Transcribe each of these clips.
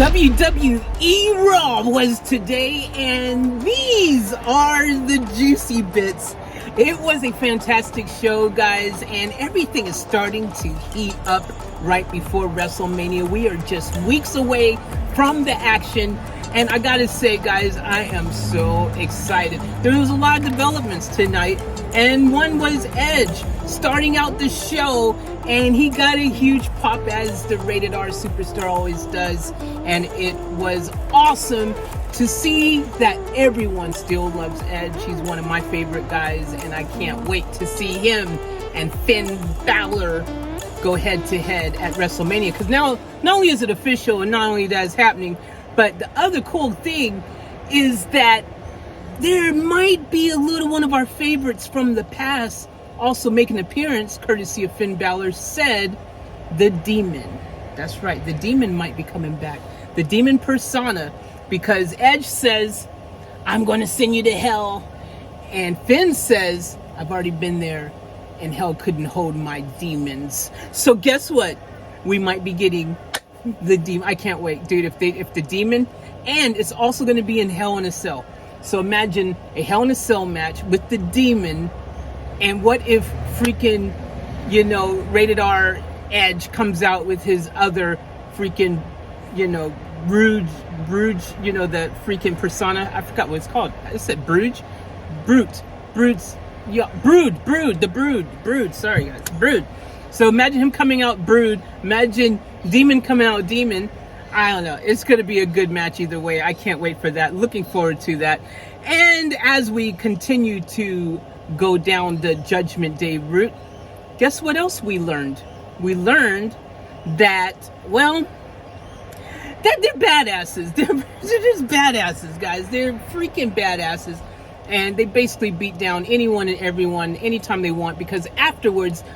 WWE Raw was today, and these are the juicy bits. It was a fantastic show, guys, and everything is starting to heat up right before WrestleMania. We are just weeks away from the action, and I gotta say, guys, I am so excited. There was a lot of developments tonight, and one was Edge starting out the show, and he got a huge pop as the rated R superstar always does, and it was awesome to see that everyone still loves Edge. He's one of my favorite guys, and I can't wait to see him and Finn Balor go head to head at WrestleMania, because now not only is it official and not only that is happening, but the other cool thing is that there might be a little one of our favorites from the past also make an appearance, courtesy of Finn Balor, said the Demon. That's right, the Demon might be coming back. The Demon persona, because Edge says, I'm going to send you to hell. And Finn says, I've already been there, and hell couldn't hold my demons. So guess what? We might be getting the Demon. I can't wait, dude. If the Demon, and it's also going to be in Hell in a Cell. So imagine a Hell in a Cell match with the Demon. And what if freaking, rated R Edge comes out with his other freaking, Bruge, the freaking persona. I forgot what it's called. I said Bruge? Brood. Sorry, guys. Brood. So imagine him coming out Brood. Imagine Demon coming out Demon. I don't know. It's going to be a good match either way. I can't wait for that. Looking forward to that. And as we continue to go down the Judgment Day route, guess what else we learned? We learned that, that they're badasses. They're just badasses, guys. They're freaking badasses. And they basically beat down anyone and everyone anytime they want, because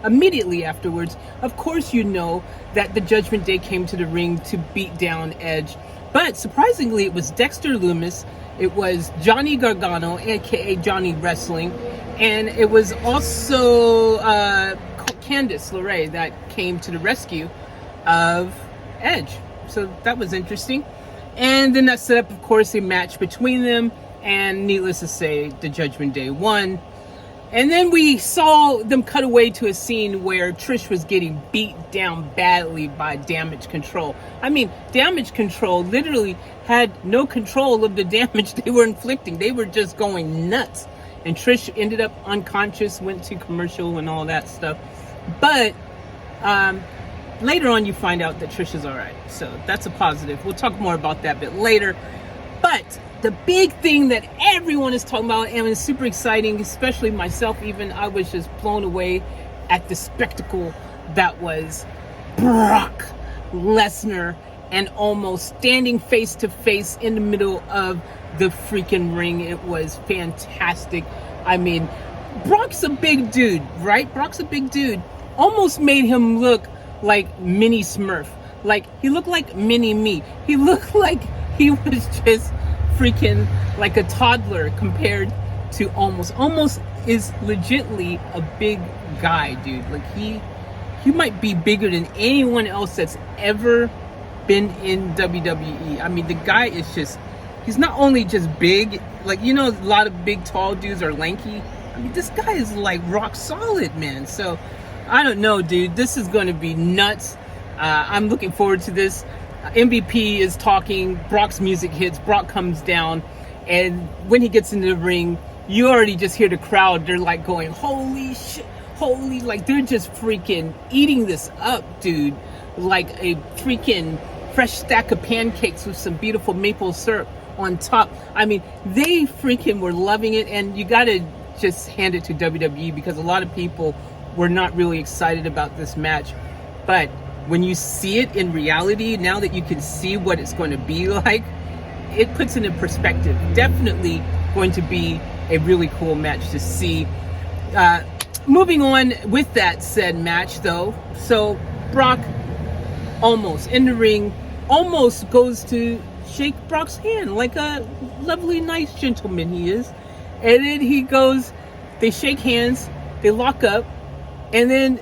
immediately afterwards, of course you know that the Judgment Day came to the ring to beat down Edge. But surprisingly, it was Dexter Lumis, it was Johnny Gargano, aka Johnny Wrestling, and it was also Candice LeRae that came to the rescue of Edge. So that was interesting. And then that set up, of course, a match between them. And needless to say, the Judgment Day won. And then we saw them cut away to a scene where Trish was getting beat down badly by Damage Control. I mean, Damage Control literally had no control of the damage they were inflicting. They were just going nuts. And Trish ended up unconscious, went to commercial and all that stuff. But later on, you find out that Trish is all right. So that's a positive. We'll talk more about that a bit later. But the big thing that everyone is talking about, and it's super exciting, especially myself even, I was just blown away at the spectacle that was Brock Lesnar and Omos standing face to face in the middle of the freaking ring. It was fantastic. I mean, Brock's a big dude, right? Brock's a big dude. Almost made him look like mini Smurf. Like, he looked like mini me. He looked like he was just freaking like a toddler compared to Omos. Omos is legitly a big guy, dude. Like, he might be bigger than anyone else that's ever been in WWE. I mean, the guy is just, he's not only just big, like, a lot of big tall dudes are lanky. I mean, this guy is like rock solid, man. So I don't know, dude. This is going to be nuts. I'm looking forward to this. MVP is talking, Brock's music hits, Brock comes down, and when he gets into the ring, you already just hear the crowd. They're like going, holy shit, holy, like they're just freaking eating this up, dude, like a freaking fresh stack of pancakes with some beautiful maple syrup on top. I mean, they freaking were loving it, and you gotta just hand it to WWE, because a lot of people were not really excited about this match. But when you see it in reality, now that you can see what it's going to be like, it puts it in perspective. Definitely going to be a really cool match to see. Moving on with that said match, though. So Brock almost in the ring, almost goes to shake Brock's hand like a lovely, nice gentleman he is. And then he goes, they shake hands, they lock up, and then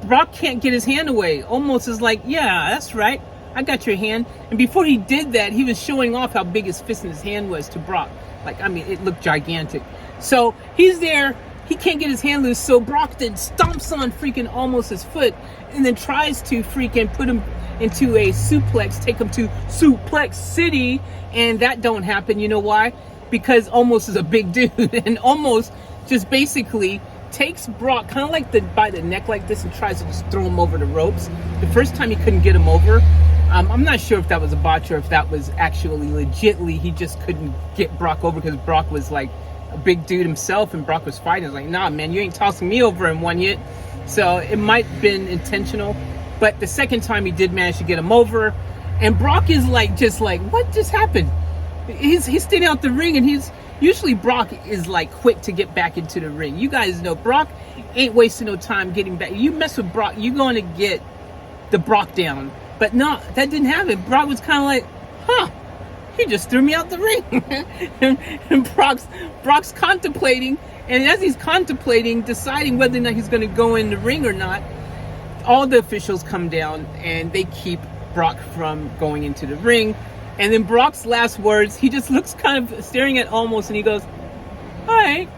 Brock can't get his hand away. Omos is like, yeah, that's right. I got your hand. And before he did that, he was showing off how big his fist in his hand was to Brock. Like, I mean, it looked gigantic. So he's there. He can't get his hand loose. So Brock then stomps on freaking Omos' foot and then tries to freaking put him into a suplex, take him to Suplex City. And that don't happen. You know why? Because Omos is a big dude. And Omos just basically takes Brock kind of like by the neck like this and tries to just throw him over the ropes. The first time he couldn't get him over. I'm not sure if that was a botch or if that was actually legitly he just couldn't get Brock over because Brock was like a big dude himself and Brock was fighting. It's like, nah, man, you ain't tossing me over in one hit. So it might have been intentional. But the second time he did manage to get him over. And Brock is like, just like, what just happened? He's standing out the ring and usually Brock is like quick to get back into the ring. You guys know Brock ain't wasting no time getting back. You mess with Brock, you're going to get the Brock down. But no, that didn't happen. Brock was kind of like, huh, he just threw me out the ring. and Brock's contemplating. And as he's contemplating, deciding whether or not he's going to go in the ring or not, all the officials come down and they keep Brock from going into the ring. And then Brock's last words, he just looks kind of staring at Omos and he goes, all right.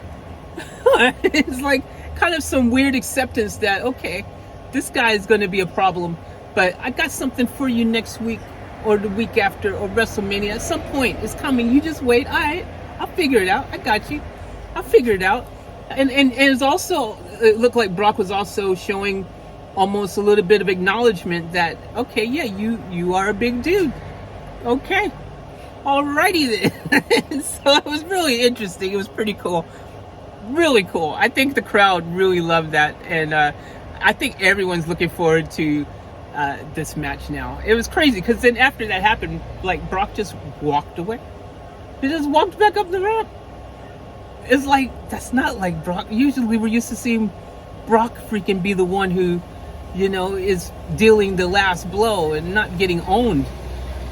It's like kind of some weird acceptance that, okay, this guy is going to be a problem. But I got something for you next week or the week after or WrestleMania. At some point, it's coming. You just wait. All right, I'll figure it out. I got you. I'll figure it out. And it's also, it looked like Brock was also showing almost a little bit of acknowledgement that, okay, yeah, you are a big dude. Okay. Alrighty then. So it was really interesting. It was pretty cool. Really cool. I think the crowd really loved that. And I think everyone's looking forward to this match now. It was crazy because then after that happened, like Brock just walked away. He just walked back up the ramp. It's like, that's not like Brock. Usually we're used to seeing Brock freaking be the one who, you know, is dealing the last blow and not getting owned.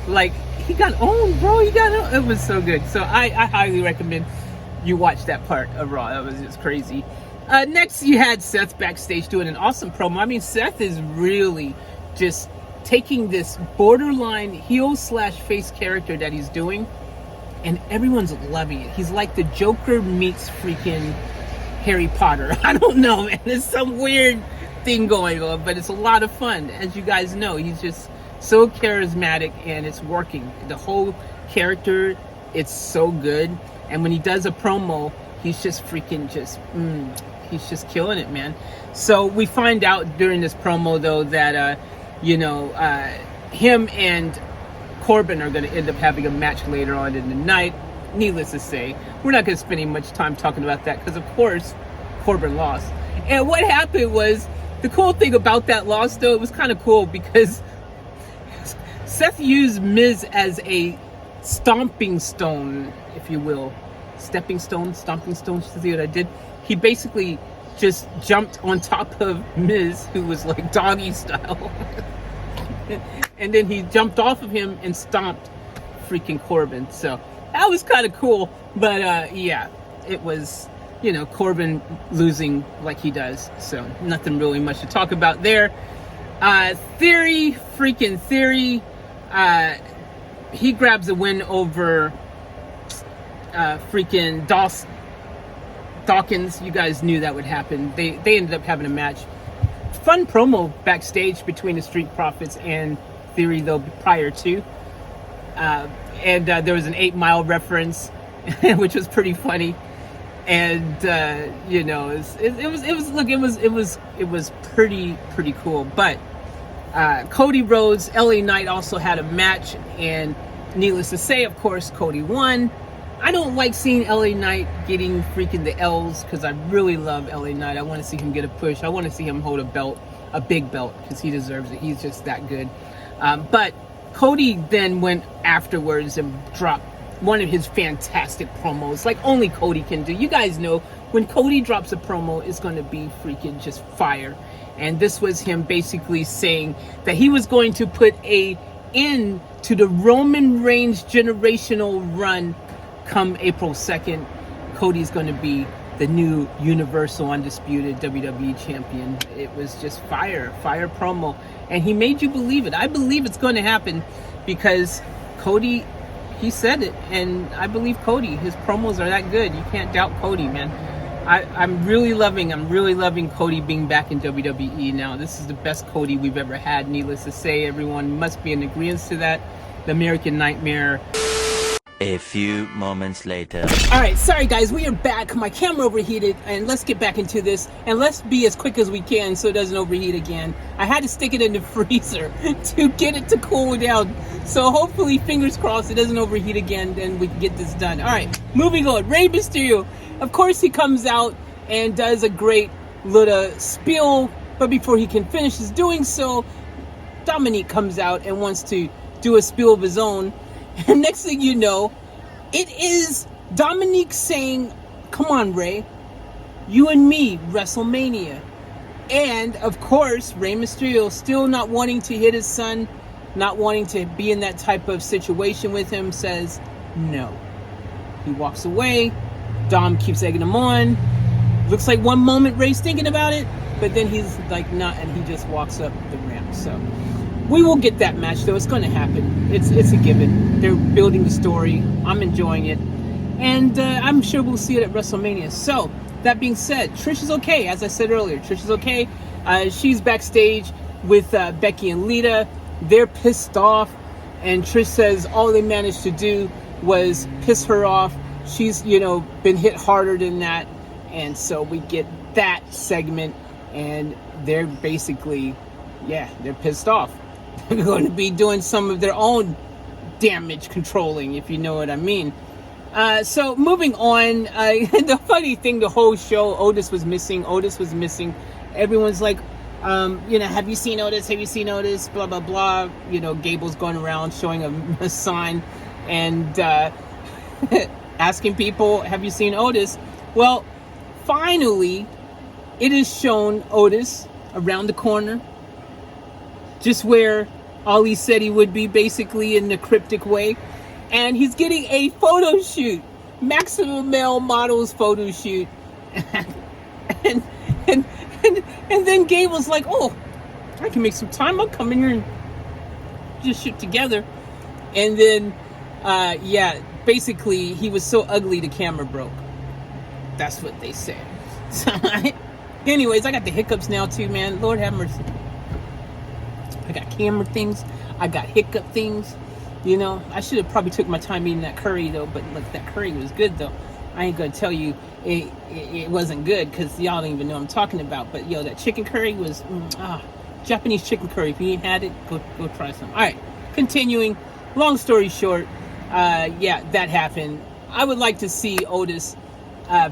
Like, he got owned, bro. He got owned. It was so good. So I highly recommend you watch that part of Raw. That was just crazy. Next, you had Seth backstage doing an awesome promo. I mean, Seth is really just taking this borderline heel/face character that he's doing, and everyone's loving it. He's like the Joker meets freaking Harry Potter. I don't know, man. There's some weird thing going on, but it's a lot of fun. As you guys know, he's just so charismatic, and it's working. The whole character, it's so good. And when he does a promo, he's just freaking he's just killing it, man. So we find out during this promo, though, that him and Corbin are going to end up having a match later on in the night. Needless to say, we're not going to spend any much time talking about that because, of course, Corbin lost. And what happened was, the cool thing about that loss, though, it was kind of cool because Seth used Miz as a stomping stone, if you will. Stomping stone, see what I did? He basically just jumped on top of Miz, who was like doggy style. And then he jumped off of him and stomped freaking Corbin. So that was kind of cool. But yeah, it was, Corbin losing like he does. So nothing really much to talk about there. Theory, he grabs a win over freaking Dawkins. You guys knew that would happen. They ended up having a match. Fun promo backstage between the Street Profits and Theory, though, prior to. And there was an 8 Mile reference, which was pretty funny. And it was pretty cool. But Cody Rhodes, LA Knight also had a match, and needless to say, of course, Cody won. I don't like seeing LA Knight getting freaking the L's because I really love LA Knight. I want to see him get a push. I want to see him hold a big belt, because he deserves it. He's just that good. But Cody then went afterwards and dropped one of his fantastic promos, like only Cody can do. You guys know when Cody drops a promo, it's going to be freaking just fire. And this was him basically saying that he was going to put an end to the Roman Reigns generational run come April 2nd. Cody's going to be the new Universal Undisputed WWE Champion. It was just fire promo. And he made you believe it. I believe it's going to happen because Cody, he said it. And I believe Cody. His promos are that good. You can't doubt Cody, man. I'm really loving Cody being back in WWE now. This is the best Cody we've ever had, needless to say. Everyone must be in agreement to that. The American Nightmare. A few moments later. Alright, sorry guys, we are back. My camera overheated, and let's get back into this. And let's be as quick as we can so it doesn't overheat again. I had to stick it in the freezer to get it to cool down. So hopefully, fingers crossed, it doesn't overheat again, then we can get this done. Alright, moving on. Rey Mysterio. Of course, he comes out and does a great little spiel. But before he can finish his doing so, Dominique comes out and wants to do a spiel of his own. And next thing you know, it is Dominique saying, come on, Rey, you and me, WrestleMania. And, of course, Rey Mysterio still not wanting to hit his son, not wanting to be in that type of situation with him, says no. He walks away. Dom keeps egging him on. Looks like one moment Rey's thinking about it, but then he's like not, and he just walks up the ramp. So we will get that match, though. It's going to happen. It's a given. They're building the story. I'm enjoying it. And I'm sure we'll see it at WrestleMania. So, that being said, Trish is okay. As I said earlier, Trish is okay. She's backstage with Becky and Lita. They're pissed off. And Trish says all they managed to do was piss her off. She's, been hit harder than that. And so we get that segment. And they're basically, they're pissed off. They're going to be doing some of their own damage controlling, if you know what I mean. So moving on, the funny thing, the whole show, Otis was missing. Everyone's like, have you seen Otis? Have you seen Otis? Blah, blah, blah. Gable's going around showing a sign and asking people, have you seen Otis? Well, finally, it is shown Otis around the corner, just where Ali said he would be, basically in the cryptic way. And he's getting a photo shoot, Maximum Male Models photo shoot. and then Gable's like, oh, I can make some time. I'll come in here and just shoot together. And then, basically, he was so ugly the camera broke. That's what they said. So, anyways, I got the hiccups now too, man. Lord have mercy. I got camera things. I got hiccup things. I should have probably took my time eating that curry, though. But look, that curry was good, though. I ain't going to tell you it wasn't good because y'all don't even know what I'm talking about. But, that chicken curry was Japanese chicken curry. If you ain't had it, go try some. All right, continuing. Long story short, that happened. I would like to see Otis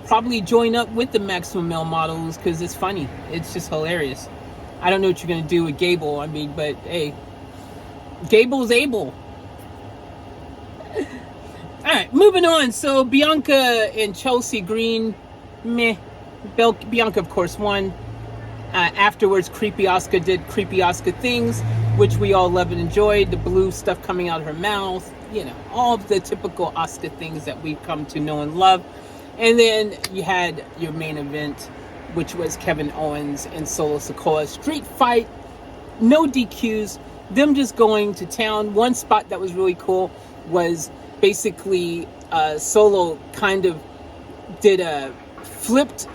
probably join up with the Maximum Male Models because it's funny. It's just hilarious. I don't know what you're going to do with Gable. But hey, Gable's able. All right, moving on. So Bianca and Chelsea Green, Bianca, of course, won. Afterwards, Creepy Asuka did Creepy Asuka things, which we all loved and enjoyed. The blue stuff coming out of her mouth. All of the typical Asuka things that we've come to know and love. And then you had your main event, which was Kevin Owens and Solo Sikoa. Street fight, no DQs, them just going to town. One spot that was really cool was basically Solo kind of did a flipped,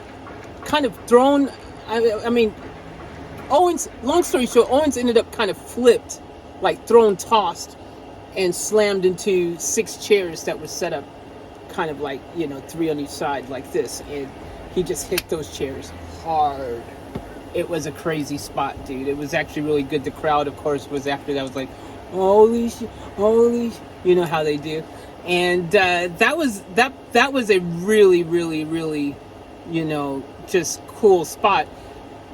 kind of thrown. Owens, long story short, Owens ended up kind of flipped, like thrown, tossed, and slammed into 6 chairs that were set up kind of like, 3 on each side like this. And he just hit those chairs hard. It was a crazy spot, dude. It was actually really good. The crowd, of course, was after that was like, holy shit, you know how they do. And that was a really, really, really, just cool spot.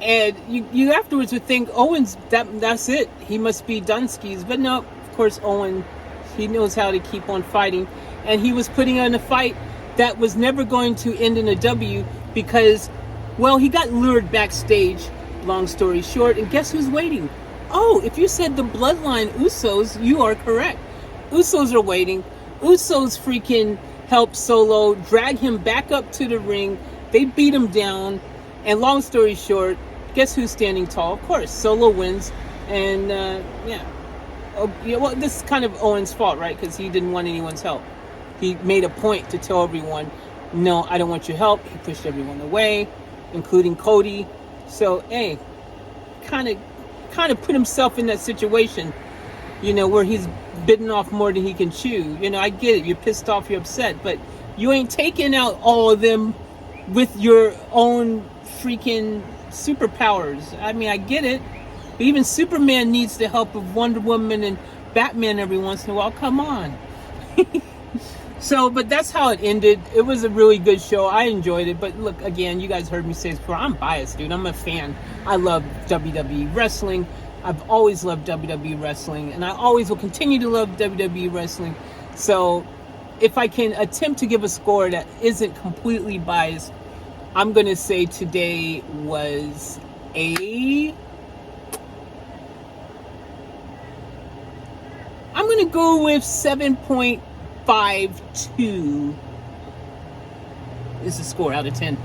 And you afterwards would think Owens, that's it. He must be Dunskies. But no, of course, Owen, he knows how to keep on fighting. And he was putting on a fight that was never going to end in a W because, well, he got lured backstage, long story short, and guess who's waiting? Oh, if you said the Bloodline Usos, you are correct. Usos are waiting. Usos freaking help Solo, drag him back up to the ring. They beat him down, and long story short, guess who's standing tall? Of course, Solo wins, and well, this is kind of Owen's fault, right? Because he didn't want anyone's help. He made a point to tell everyone, no, I don't want your help. He pushed everyone away, including Cody. So, hey, kind of put himself in that situation, where he's bitten off more than he can chew. I get it. You're pissed off, you're upset, but you ain't taking out all of them with your own freaking superpowers. I mean, I get it. But even Superman needs the help of Wonder Woman and Batman every once in a while. Come on. So, but that's how it ended. It was a really good show. I enjoyed it. But look, again, you guys heard me say this before. I'm biased, dude. I'm a fan. I love WWE wrestling. I've always loved WWE wrestling. And I always will continue to love WWE wrestling. So, if I can attempt to give a score that isn't completely biased, I'm going to say today was I'm going to go with 7.52 is the score out of 10.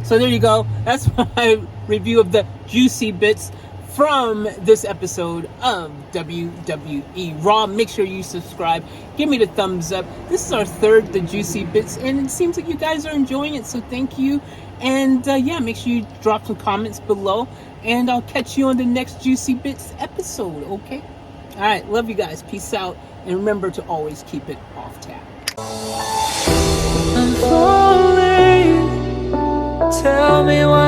So there you go. That's my review of the juicy bits from this episode of WWE Raw. Make sure you subscribe. Give me the thumbs up. This is our third The Juicy Bits, and it seems like you guys are enjoying it, so thank you. And make sure you drop some comments below, and I'll catch you on the next Juicy Bits episode, okay? All right, love you guys. Peace out, and remember to always keep it off tap. I'm falling. Tell me why